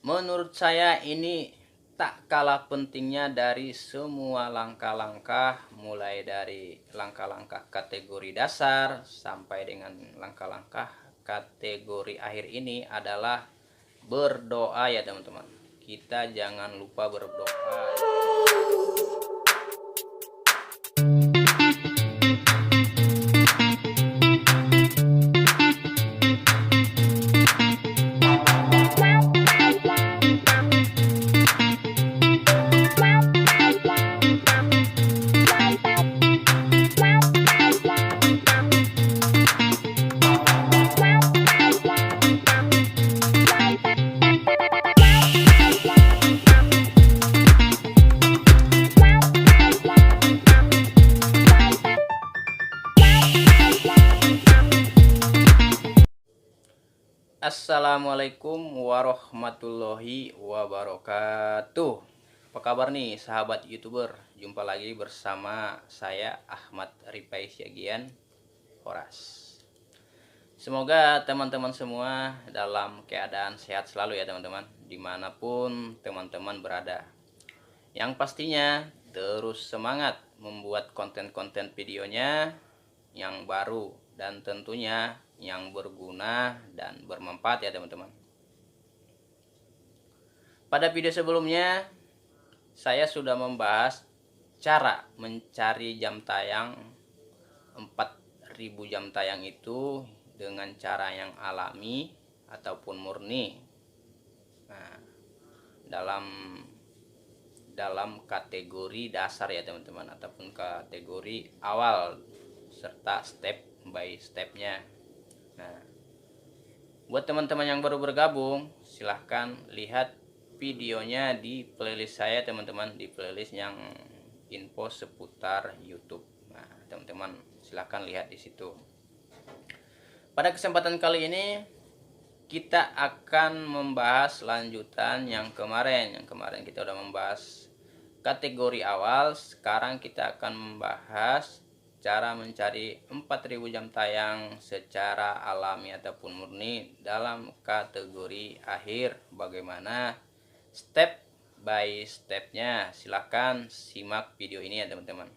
Menurut saya ini tak kalah pentingnya dari semua langkah-langkah, mulai dari langkah-langkah kategori dasar sampai dengan langkah-langkah kategori akhir ini adalah berdoa ya teman-teman. Kita jangan lupa berdoa. Assalamualaikum warahmatullahi wabarakatuh. Apa kabar nih sahabat YouTuber? Jumpa lagi bersama saya Ahmad Ripai Syagian Horas. Semoga teman-teman semua dalam keadaan sehat selalu ya teman-teman, dimanapun teman-teman berada. Yang pastinya terus semangat membuat konten-konten videonya yang baru dan tentunya yang berguna dan bermanfaat ya teman-teman. Pada video sebelumnya saya sudah membahas cara mencari jam tayang 4000 jam tayang itu dengan cara yang alami ataupun murni. Nah, dalam kategori dasar ya teman-teman, ataupun kategori awal serta step by stepnya. Nah, buat teman-teman yang baru bergabung, silahkan lihat videonya di playlist saya teman-teman, di playlist yang info seputar YouTube. Nah, teman-teman silahkan lihat di situ. Pada kesempatan kali ini kita akan membahas lanjutan yang kemarin. Yang kemarin kita udah membahas kategori awal, sekarang kita akan membahas cara mencari 4000 jam tayang secara alami ataupun murni dalam kategori akhir. Bagaimana step by stepnya? Silahkan simak video ini ya teman-teman.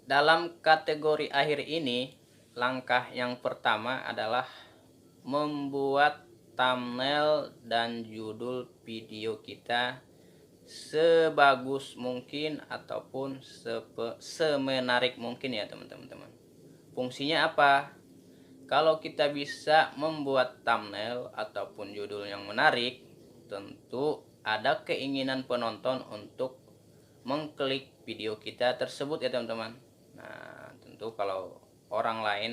Dalam kategori akhir ini, langkah yang pertama adalah membuat thumbnail dan judul video kita sebagus mungkin ataupun semenarik mungkin ya teman-teman. Fungsinya apa? Kalau kita bisa membuat thumbnail ataupun judul yang menarik, tentu ada keinginan penonton untuk mengklik video kita tersebut ya teman-teman. Nah, tentu kalau orang lain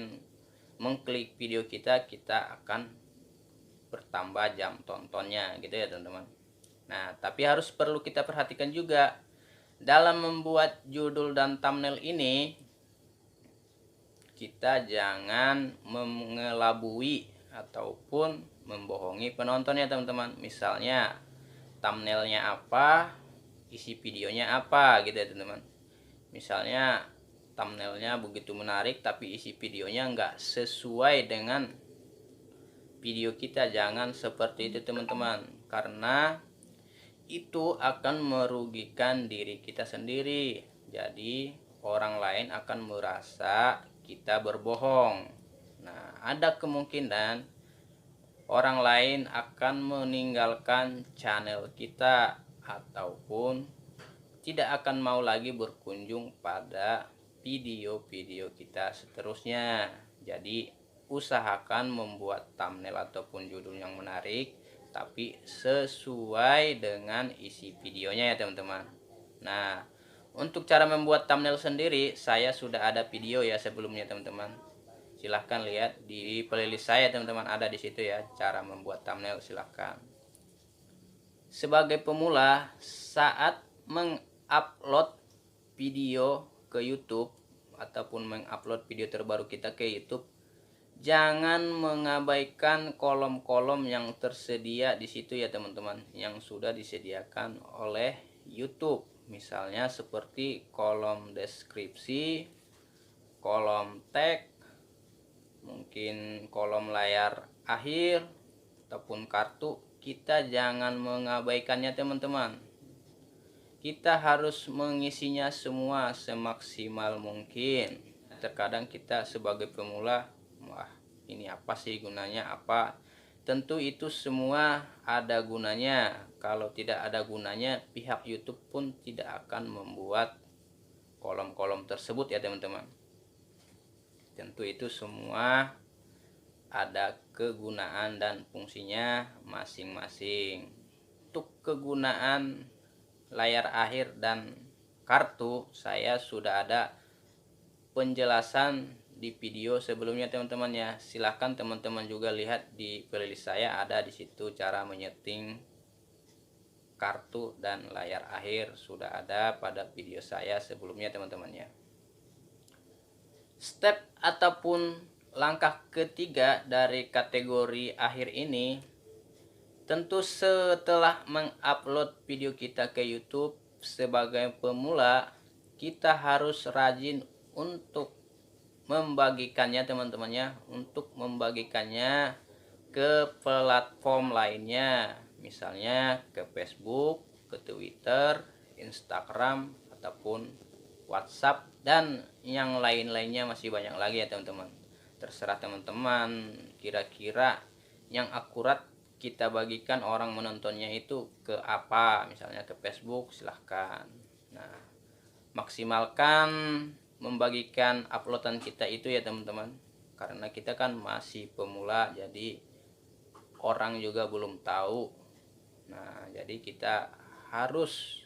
mengklik video kita, kita akan bertambah jam tontonnya gitu ya teman-teman. Nah, tapi harus perlu kita perhatikan juga dalam membuat judul dan thumbnail ini, kita jangan mengelabui ataupun membohongi penonton ya teman-teman. Misalnya thumbnailnya apa, isi videonya apa gitu ya teman-teman. Misalnya thumbnailnya begitu menarik tapi isi videonya nggak sesuai dengan video kita, jangan seperti itu teman-teman, karena itu akan merugikan diri kita sendiri. Jadi orang lain akan merasa kita berbohong. Nah, ada kemungkinan orang lain akan meninggalkan channel kita ataupun tidak akan mau lagi berkunjung pada video-video kita seterusnya. Jadi usahakan membuat thumbnail ataupun judul yang menarik tapi sesuai dengan isi videonya ya teman-teman. Nah, untuk cara membuat thumbnail sendiri saya sudah ada video ya sebelumnya teman-teman. Silahkan lihat di playlist saya teman-teman, ada di situ ya cara membuat thumbnail, silahkan. Sebagai pemula, saat mengupload video ke YouTube ataupun mengupload video terbaru kita ke YouTube, jangan mengabaikan kolom-kolom yang tersedia di situ ya teman-teman, yang sudah disediakan oleh YouTube. Misalnya seperti kolom deskripsi, kolom tag, mungkin kolom layar akhir ataupun kartu. kita jangan mengabaikannya teman-teman. Kita harus mengisinya semua semaksimal mungkin. Terkadang kita sebagai pemula, wah ini apa sih gunanya apa? Tentu itu semua ada gunanya. Kalau tidak ada gunanya, pihak YouTube pun tidak akan membuat kolom-kolom tersebut ya teman-teman. Tentu itu semua ada kegunaan dan fungsinya masing-masing. Untuk kegunaan layar akhir dan kartu, saya sudah ada penjelasan di video sebelumnya teman-teman ya. Silahkan teman-teman juga lihat di playlist saya, ada di situ cara menyeting kartu dan layar akhir, sudah ada pada video saya sebelumnya teman-teman ya. Step ataupun langkah ketiga dari kategori akhir ini, tentu setelah mengupload video kita ke YouTube sebagai pemula, kita harus rajin untuk membagikannya teman-teman ya, untuk membagikannya ke platform lainnya, misalnya ke Facebook, ke Twitter, Instagram, ataupun WhatsApp, dan yang lain-lainnya masih banyak lagi ya teman-teman. Terserah teman-teman kira-kira yang akurat kita bagikan orang menontonnya itu ke apa, misalnya ke Facebook silahkan. Nah, maksimalkan membagikan uploadan kita itu ya teman-teman, karena kita kan masih pemula, jadi orang juga belum tahu. Nah, jadi kita harus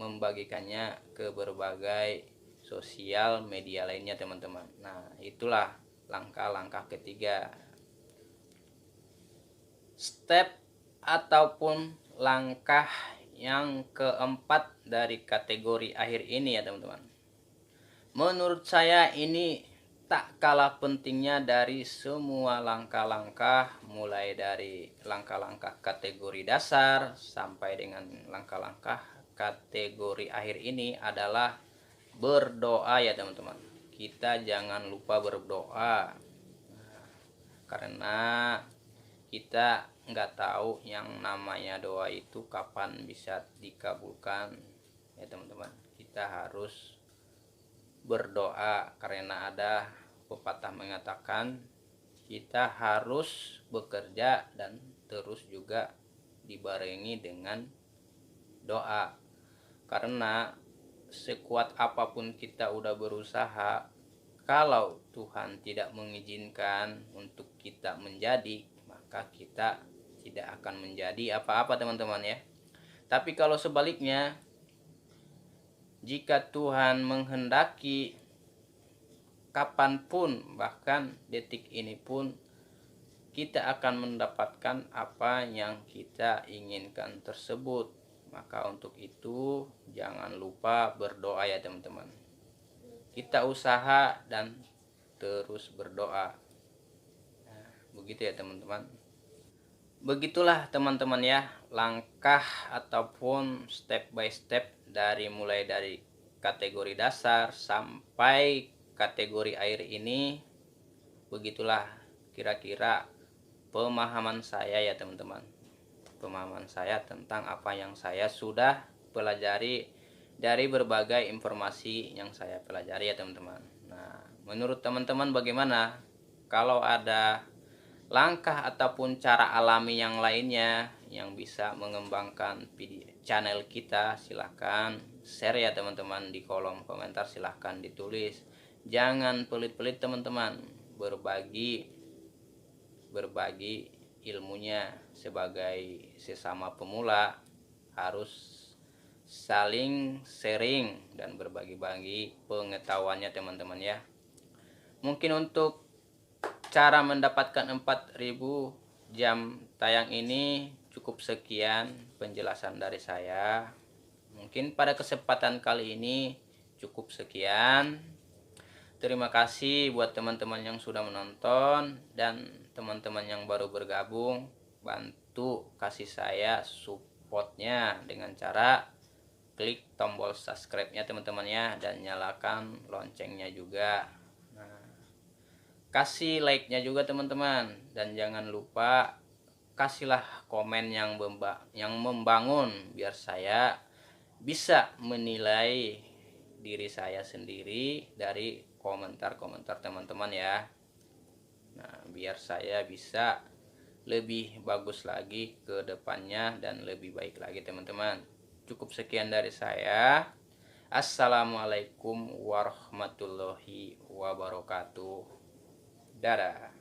membagikannya ke berbagai sosial media lainnya teman-teman. Nah, itulah langkah-langkah ketiga. Step ataupun langkah yang keempat dari kategori akhir ini ya teman-teman. Menurut saya ini tak kalah pentingnya dari semua langkah-langkah, mulai dari langkah-langkah kategori dasar sampai dengan langkah-langkah kategori akhir ini adalah berdoa ya teman-teman. Kita jangan lupa berdoa, karena kita nggak tahu yang namanya doa itu kapan bisa dikabulkan ya teman-teman. Kita harus berdoa, karena ada pepatah mengatakan kita harus bekerja dan terus juga dibarengi dengan doa. Karena sekuat apapun kita udah berusaha, kalau Tuhan tidak mengizinkan untuk kita menjadi, maka kita tidak akan menjadi apa-apa teman-teman ya. Tapi kalau sebaliknya, jika Tuhan menghendaki, kapanpun, bahkan detik ini pun, kita akan mendapatkan apa yang kita inginkan tersebut. Maka untuk itu jangan lupa berdoa ya teman-teman. Kita usaha dan terus berdoa. Nah, begitu ya teman-teman. Begitulah teman-teman ya, langkah ataupun step by step mulai dari kategori dasar sampai kategori air ini. Begitulah kira-kira pemahaman saya ya teman-teman. Pemahaman saya tentang apa yang saya sudah pelajari dari berbagai informasi yang saya pelajari ya teman-teman. Nah, menurut teman-teman bagaimana? Kalau ada langkah ataupun cara alami yang lainnya yang bisa mengembangkan video channel kita, silahkan share ya teman-teman di kolom komentar, silahkan ditulis. Jangan pelit-pelit teman-teman, berbagi ilmunya. Sebagai sesama pemula harus saling sharing dan berbagi-bagi pengetahuannya teman-teman ya. Mungkin untuk cara mendapatkan 4000 jam tayang ini cukup sekian penjelasan dari saya. Mungkin pada kesempatan kali ini cukup sekian. Terima kasih buat teman-teman yang sudah menonton, dan teman-teman yang baru bergabung, bantu kasih saya supportnya dengan cara klik tombol subscribe-nya teman-teman ya, dan nyalakan loncengnya juga. Kasih like-nya juga teman-teman, dan jangan lupa kasihlah komen yang membangun biar saya bisa menilai diri saya sendiri dari komentar-komentar teman-teman ya. Nah, biar saya bisa lebih bagus lagi ke depannya dan lebih baik lagi teman-teman. Cukup sekian dari saya. Assalamualaikum warahmatullahi wabarakatuh. Dadah.